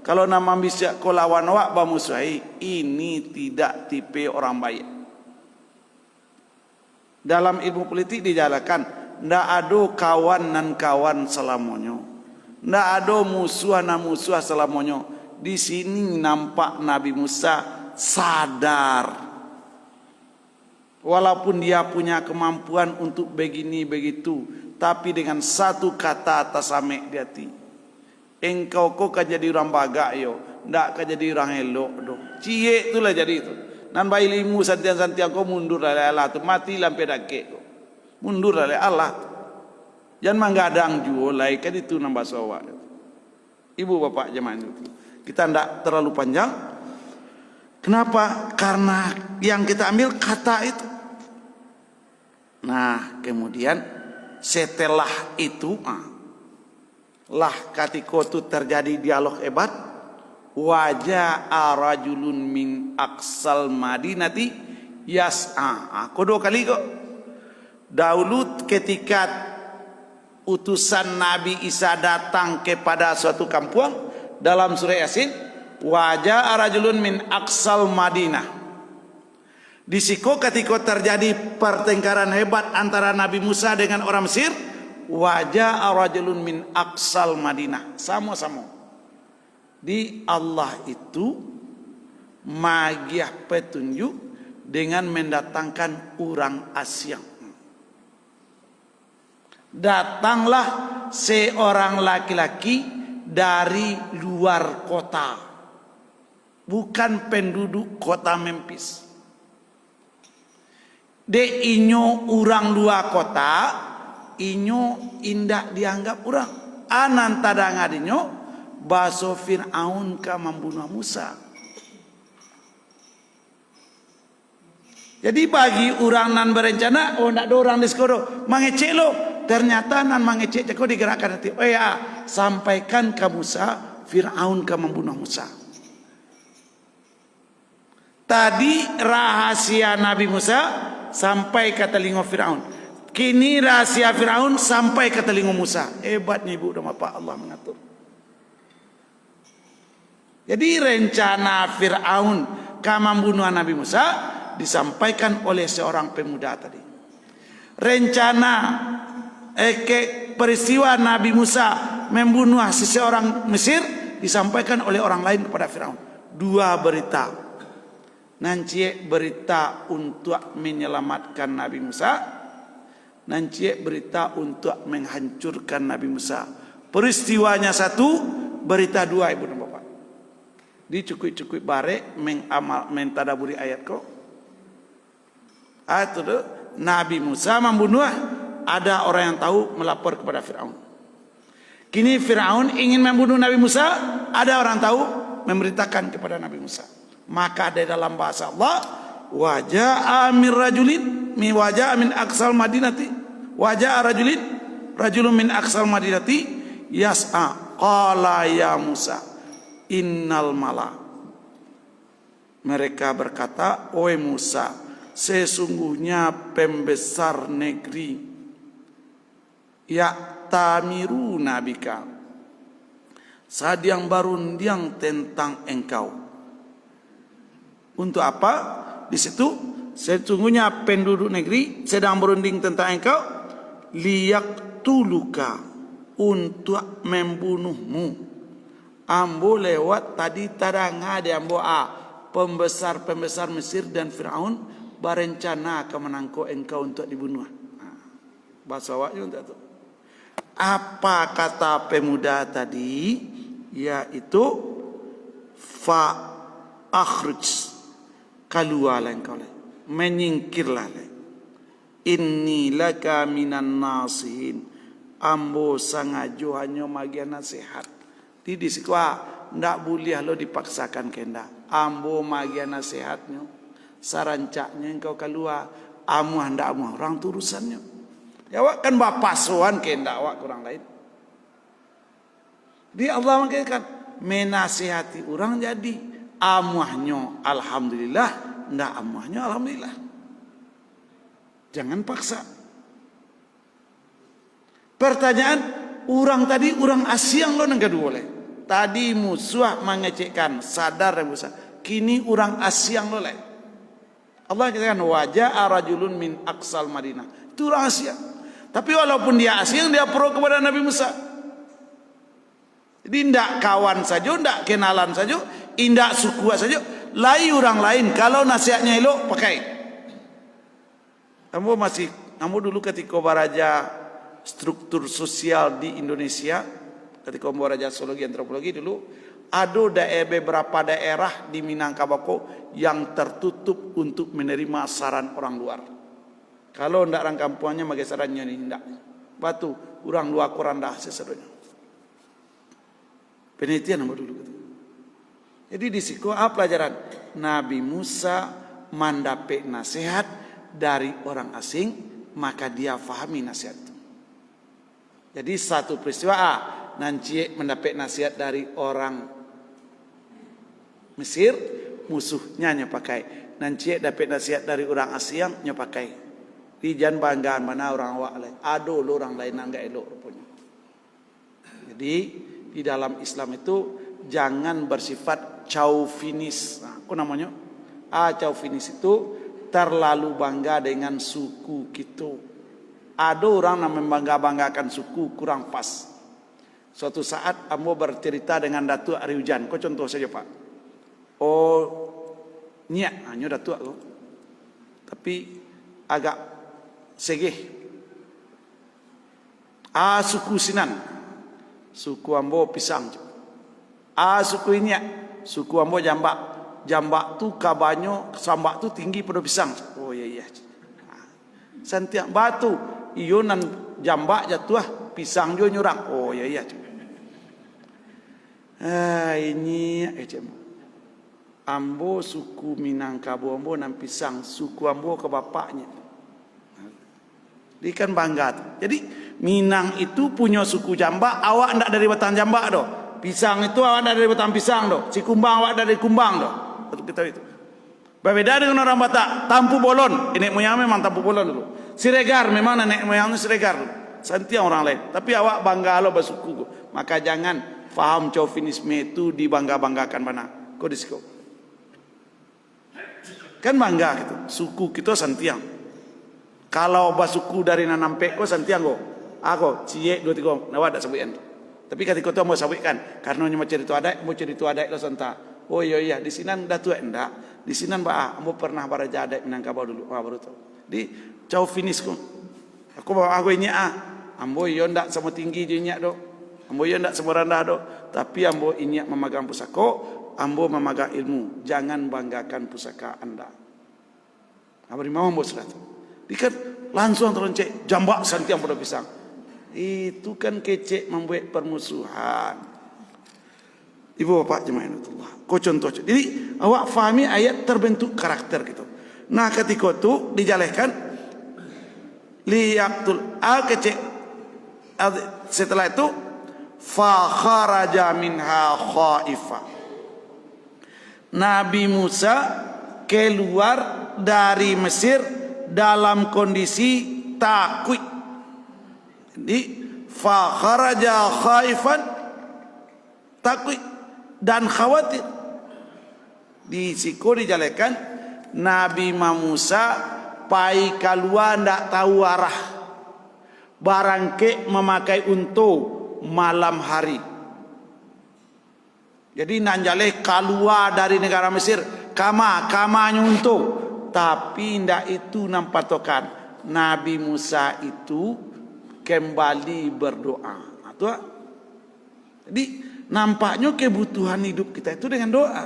kalau nama bisyak ko lawan wak bamusuhi. Ini tidak tipe orang baik. Dalam ilmu politik dijalankan, ndak ada kawan nan kawan selamonyo, ndak ada musuh nan musuh selamonyo. Di sini nampak Nabi Musa sadar. Walaupun dia punya kemampuan untuk begini begitu, tapi dengan satu kata atas ame di hati, engkau kok kan jadi orang baga yo, ndak kan jadi orang elok do. Cie itulah jadi itu. Nan bayi limu santian-santian kau mundur dari Allah tu, mati lampe dake kau. Mundur dari Allah. Jangan manggadang juo lai kan itu nambah sawa. Ibu bapak jemaah itu. Kita ndak terlalu panjang. Kenapa? Karena yang kita ambil kata itu. Nah, kemudian setelah itu lah ketika itu terjadi dialog hebat, wajah rajulun min aqsal madinati yas'a. Kedua kali kok. Dahulu ketika utusan Nabi Isa datang kepada suatu kampung dalam surah Yasin, wajah rajulun min aqsal Madinah. Di situ ketika terjadi pertengkaran hebat antara Nabi Musa dengan orang Mesir, wajah rajulun min aqsal Madinah. Sama-sama. Di Allah itu magiah petunjuk dengan mendatangkan orang Asyam. Datanglah seorang laki-laki dari luar kota, bukan penduduk kota Memphis. De inyo orang luar kota, inyo indak dianggap orang. Anan tadang adinyo, baso Fir'aun ka membunuh Musa. Jadi bagi orang nan berencana, oh nak ada orang di sekolah, mangecek lo. Ternyata nan mangecek jeko digerakkan hati. Oh ya, sampaikan ke Musa, Fir'aun ka membunuh Musa. Tadi rahasia Nabi Musa sampai ke telinga Fir'aun. Kini rahasia Fir'aun sampai ke telinga Musa. Hebatnya ibu dan bapak, Allah mengatur. Jadi rencana Fir'aun ke membunuh Nabi Musa disampaikan oleh seorang pemuda tadi. Rencana peristiwa Nabi Musa membunuh seseorang Mesir disampaikan oleh orang lain kepada Fir'aun. Dua berita. Nanti berita untuk menyelamatkan Nabi Musa, nanti berita untuk menghancurkan Nabi Musa. Peristiwanya satu, berita dua, ibu dan bapak. Dicukui-cukui bare mentadaburi ayat kok. Ayat itu Nabi Musa membunuh, ada orang yang tahu melapor kepada Fir'aun. Kini Fir'aun ingin membunuh Nabi Musa, ada orang tahu memberitakan kepada Nabi Musa. Maka di dalam bahasa Allah, waja'a min rajulin min aqsal madinati, waja'a rajulun min aqsal madinati yas'a qala ya Musa innal mala. Mereka berkata, "Oi Musa, sesungguhnya pembesar negeri ya tamiru nabika, sedang berunding tentang engkau." Untuk apa? Di situ sesungguhnya penduduk negeri sedang berunding tentang engkau, liyaktuluka, untuk membunuhmu. Ambo lewat tadi taranga di ambo pembesar-pembesar Mesir dan Fir'aun berencana akan menangkap engkau untuk dibunuh. Bahasa awaknya untuk itu. Apa kata pemuda tadi? Yaitu fa akhruj, keluarlah engkau, menyingkirlah. Inni laka minan nasihin, ambo sangajo hanya magia nasihat. Di sekolah ndak boleh lo dipaksakan kenda. Ambo magia nasihatnya, sarancaknya engkau keluar. Amu hendak amu orang turusannya. Ya awak kan bapak soan kenda awak kurang lain. Di Allah mengatakan menasihati orang jadi amuahnya alhamdulillah, ndak amuahnya alhamdulillah. Jangan paksa. Pertanyaan, orang tadi orang asyang lo nengka boleh. Tadi musuh mengecekkan, sadar Musa. Kini orang asyang lo leh. Allah katakan wajah rajulun min aqsal Madinah. Itu orang asyang. Tapi walaupun dia asyang, dia pro kepada Nabi Musa. Jadi ndak kawan saja, ndak kenalan saja, indak suku saja, lain orang lain. Kalau nasihatnya elok pakai. Kamu dulu ketika beraja struktur sosial di Indonesia, ketika beraja sosiologi antropologi dulu, ada beberapa daerah di Minangkabau yang tertutup untuk menerima saran orang luar. Kalau ndak orang kampuannya bagi sarannya ini ndak. Batu orang luar kurang dah seserunya. Penelitian nama dulu. Jadi di situ apa pelajaran? Nabi Musa mendapat nasihat dari orang asing, maka dia fahami nasihat itu. Jadi satu peristiwa nanti mendapat nasihat dari orang Mesir, musuhnya pakai. Nanti dapat nasihat dari orang Asia, pakai. Dijan banggaan mana orang awak lain. Ado lo orang lain enggak elok rupanya. Jadi di dalam Islam itu jangan bersifat chauvinis. Nah, apa namanya? Chauvinis itu terlalu bangga dengan suku kita. Ada orang yang membangga-banggakan suku kurang pas. Suatu saat ambo bercerita dengan Datuk Ari Hujan. Kau contoh saja Pak. Oh, nyak, hanya Datuk aku. Tapi agak segeh. Suku Sinan. suku ambo pisang. Suku ini ya, suku ambo jambak. Jambak tu kabanyo, sambak tu tinggi pada pisang. Oh iya. Santiang batu, iyo nan jambak jatuh, pisang jo nyurang. Oh iya. Ini ambo suku Minangkabau ambo nan pisang, suku ambo ke bapaknya. Dia kan bangga tu. Jadi Minang itu punya suku jambak, awak ndak dari batang jambak doh. Pisang itu awak ndak dari batang pisang doh. Si kumbang awak dari kumbang doh. Betul kita itu. Berbeda dengan orang Batak, Tampu Bolon. Nenek moyang memang Tampu Bolon dulu. Siregar memang nenek moyangnya Siregar dulu. Santiang orang lain. Tapi awak bangga lo basuku. Maka jangan faham chauvinisme itu dibangga-banggakan mana. Kau disko. Kan bangga gitu. Suku kita Santiang. Kalau basuku dari nanampe ko Santiang ko. Ako cie 2 3 nawak dak sabuian. Tapi ketika itu mau sabuikan karena mau cerita adat lo santa. Oh iya di sini dah tua enggak. Di sini ambo pernah baraja adat Minangkabau dulu. Wah baru tahu. Di chauvinis ko. Aku bawa aku ini ambo yo ndak sama tinggi je nyak do. Ambo yo ndak sama rendah do. Tapi ambo ini memegang pusaka, ambo memegang ilmu. Jangan banggakan pusaka Anda. Abri mau ambo sudah tu. Dikat langsung teroncek jambak Santiang pada pisang. Itu kan kecek membuat permusuhan. Ibu bapak jemaah Allah. Kau contoh. Jadi awak fahami ayat terbentuk karakter gitu. Nah ketika itu dijalehkan liyaqtul kecek. Setelah itu fa kharaja minha khaifa. Nabi Musa keluar dari Mesir dalam kondisi takut. Jadi fa kharaja khaifan, takut dan khawatir. Di siku dijalekan Nabi Musa pai keluar ndak tahu arah. Barangke memakai untu malam hari. Jadi nanjale keluar dari negara Mesir kamanya untu. Tapi ndak itu nampatokan. Nabi Musa itu kembali berdoa. Jadi nampaknya kebutuhan hidup kita itu dengan doa.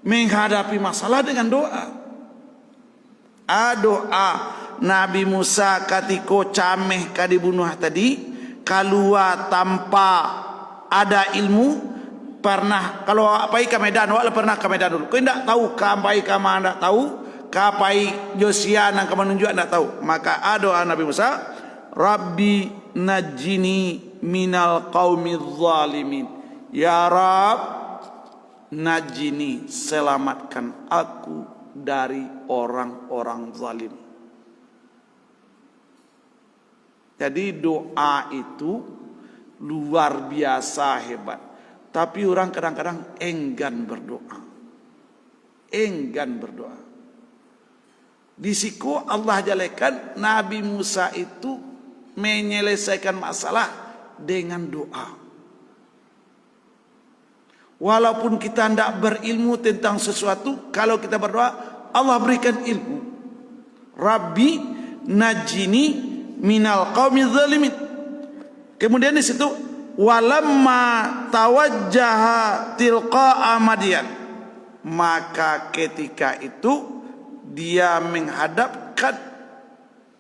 Menghadapi masalah dengan doa. Doa Nabi Musa ketika cameh kadibunuh tadi keluar tanpa ada ilmu. Pernah kalau apa ke Medan, awak pernah ke Medan dulu. Kau tidak tahu kampai kama tidak tahu, kapai Josia nang kemenunjuk tidak tahu. Maka doa Nabi Musa, Rabbi najini minal qaumidz zalimin. Ya Rabb, najini, selamatkan aku dari orang-orang zalim. Jadi doa itu luar biasa hebat. Tapi orang kadang-kadang enggan berdoa. Enggan berdoa. Di siku Allah jalekan Nabi Musa itu menyelesaikan masalah dengan doa. Walaupun kita tidak berilmu tentang sesuatu, kalau kita berdoa, Allah berikan ilmu. Rabbi najini minal qaumidz zalimin. Kemudian di situ walamma tawajjaha tilqa'a Madyan, maka ketika itu dia menghadapkan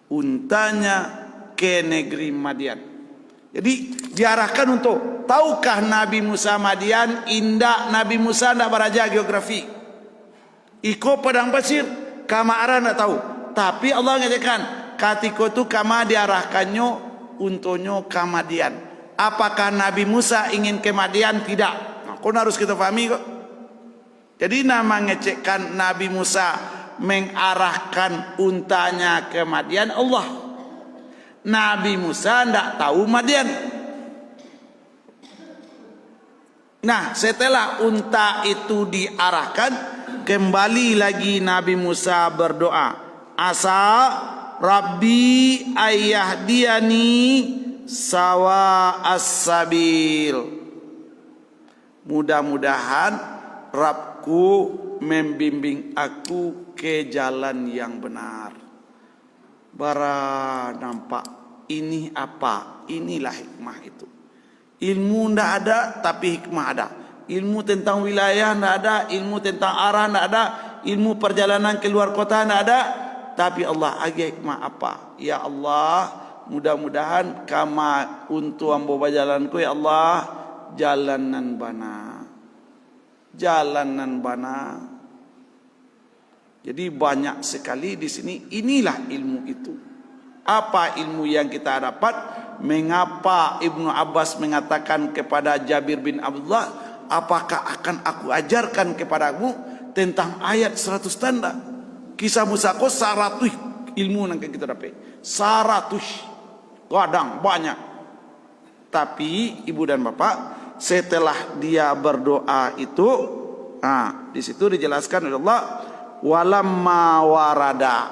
untanya ke negeri Madyan. Jadi diarahkan untuk, tahukah Nabi Musa Madyan? Indah, Nabi Musa tidak beraja geografi. Iko padang pasir, kama arah tidak tahu. Tapi Allah mengatakan ketika itu kama diarahkannya untuknya ke Madyan. Apakah Nabi Musa ingin ke Madyan? Tidak. Nah, kau harus kita fahami kok. Jadi nama ngecekkan Nabi Musa mengarahkan untanya ke Madyan Allah. Nabi Musa tidak tahu Madyan. Nah setelah unta itu diarahkan, kembali lagi Nabi Musa berdoa, asa Rabbi ayyahdiyani sawa as-sabil. Mudah-mudahan Rabbku membimbing aku ke jalan yang benar. Bara nampak ini apa? Inilah hikmah itu. Ilmu ndak ada tapi hikmah ada. Ilmu tentang wilayah ndak ada, ilmu tentang arah ndak ada, ilmu perjalanan keluar kota ndak ada, tapi Allah agi hikmah apa? Ya Allah, mudah-mudahan kama untuk ambo bajalanku ya Allah, jalanan bana. Jalanan bana. Jadi banyak sekali di sini, inilah ilmu itu. Apa ilmu yang kita dapat? Mengapa Ibnu Abbas mengatakan kepada Jabir bin Abdullah, apakah akan aku ajarkan kepadamu tentang ayat 100 tanda? Kisah Musa ko 100 ilmu yang kita dapat. 100 kadang banyak. Tapi ibu dan bapak, setelah dia berdoa itu, di situ dijelaskan oleh Allah, walamma warada.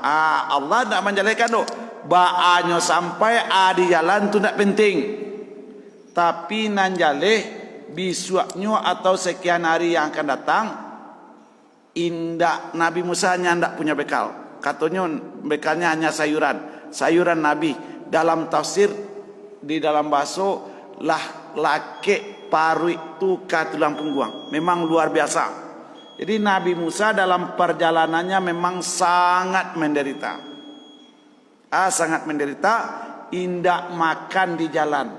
Allah tidak menjelaskan doh. Ba'anyo sampai di jalan tu tak penting. Tapi nanjaleh bisuaknyo atau sekian hari yang akan datang, indak Nabi Musa ndak punya bekal. Katanya bekalnya hanya sayuran. Sayuran Nabi. Dalam tafsir di dalam bahasa lah lake paru itu ka tulang punggung. Memang luar biasa. Jadi Nabi Musa dalam perjalanannya memang sangat menderita. Sangat menderita, indak makan di jalan,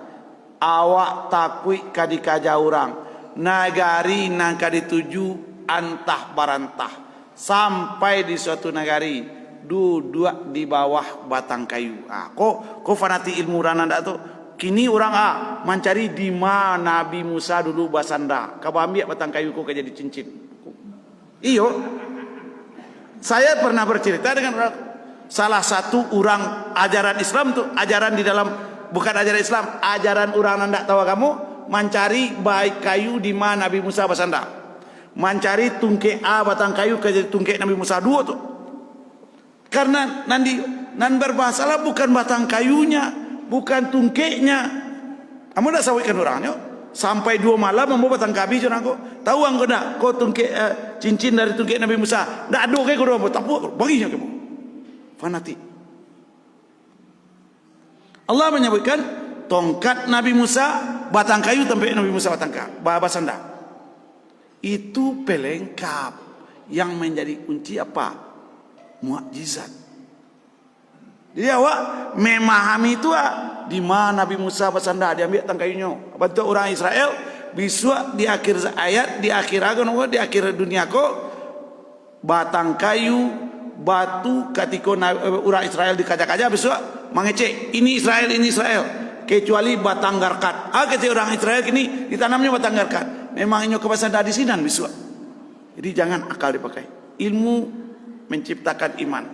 awak takui kadikaja orang, nagari nang kadituju antah barantah, sampai di suatu nagari duduk di bawah batang kayu. Kok fanati ilmu rana ndak tu? Kini orang mencari di mana Nabi Musa dulu basanda, kau ambil batang kayu kau jadi cincin. Iyo, saya pernah bercerita dengan orang. Salah satu orang ajaran Islam tu, ajaran di dalam, bukan ajaran Islam, ajaran orang ndak tahu kamu, mencari baik kayu di mana Nabi Musa bersandar, mencari tungke batang kayu ke tungke Nabi Musa dua tu. Karena nanti berbahasalah bukan batang kayunya, bukan tungkeknya. Kamu dah sawikan orangnya sampai 2 malam membawa batang kabi orang ko. Tahu angko dak? Kau tungke cincin dari tungke Nabi Musa. Dak ada ke kau dah tapu baginya kamu. Fanatik. Allah menyebutkan tongkat Nabi Musa, batang kayu tempat Nabi Musa batang kayu, basanda. Itu pelengkap yang menjadi kunci apa? Mukjizat. Jadi awak memahami itu di mana Nabi Musa basanda diambil batang kayunya. Bantu orang Israel bisa di akhir ayat, di akhir agon, di akhir dunia ko batang kayu batu ketika orang Israel dikaja-kaja besok mengecek ini Israel kecuali batang garkat. Ketika orang Israel kini ditanamnya batang garkat. Memang ini kebasan di sini besok. Jadi jangan akal dipakai. Ilmu menciptakan iman.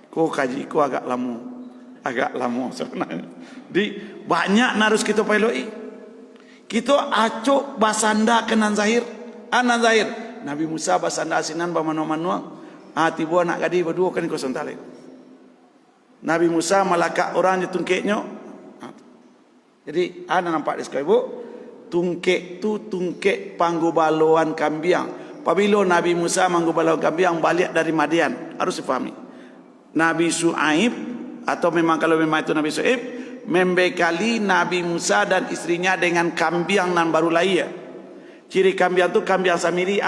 Kau kaji kau agak lama sebenarnya. Di banyak narus kita peloi. Kita acok basanda kenan zahir, anan zahir. Nabi Musa basanda asinan bamanu-manu. Tiba anak gadi berdua kan kau sentale. Nabi Musa malaka orang di tungkeknya. Jadi ada nampak di sekolah ibu. Tungkek tu tungkek panggubaloan kambiang. Apabila Nabi Musa manggubaloan kambiang balik dari Madian, harus difahami. Nabi Shu'aib atau memang kalau memang itu Nabi Shu'aib membekali Nabi Musa dan istrinya dengan kambiang nan baru lahir. Ciri kambiang tu kambiang samiri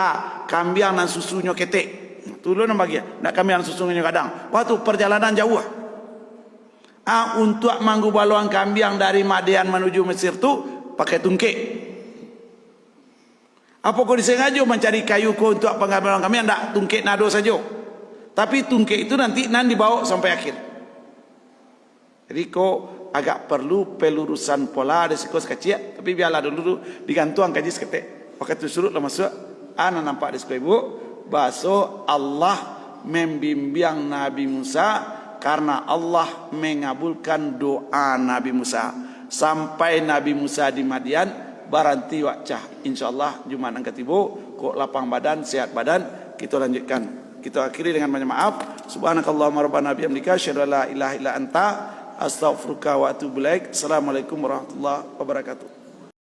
kambiang nan susunya ketek. Tulu nama bagia, nak kambiang susunya kadang. Waktu perjalanan jauh. Untuk manggu baluan kambiang dari Madian menuju Mesir tu pakai tungkek. Apa kau disengaja mencari kayu kau untuk pengambilan kambiang? Tak, tungkek nado saja. Tapi tungkek itu nanti dibawa sampai akhir. Jadi kau agak perlu pelurusan pola risiko sekecil, tapi biarlah dulu digantung kaji seketik. Waktu itu surut lah masuk, nampak di sekolah ibu, bahasa Allah membimbing Nabi Musa karena Allah mengabulkan doa Nabi Musa. Sampai Nabi Musa di Madian, baranti wacah. InsyaAllah Jumat yang ketibu, kok lapang badan, sehat badan, kita lanjutkan. Kita akhiri dengan banyak maaf. Subhanakallahumma rabbana bihamdika, asyhadu an la ilaha illa anta, astaghfiruka wa atubu ilaik. Assalamualaikum warahmatullahi wabarakatuh.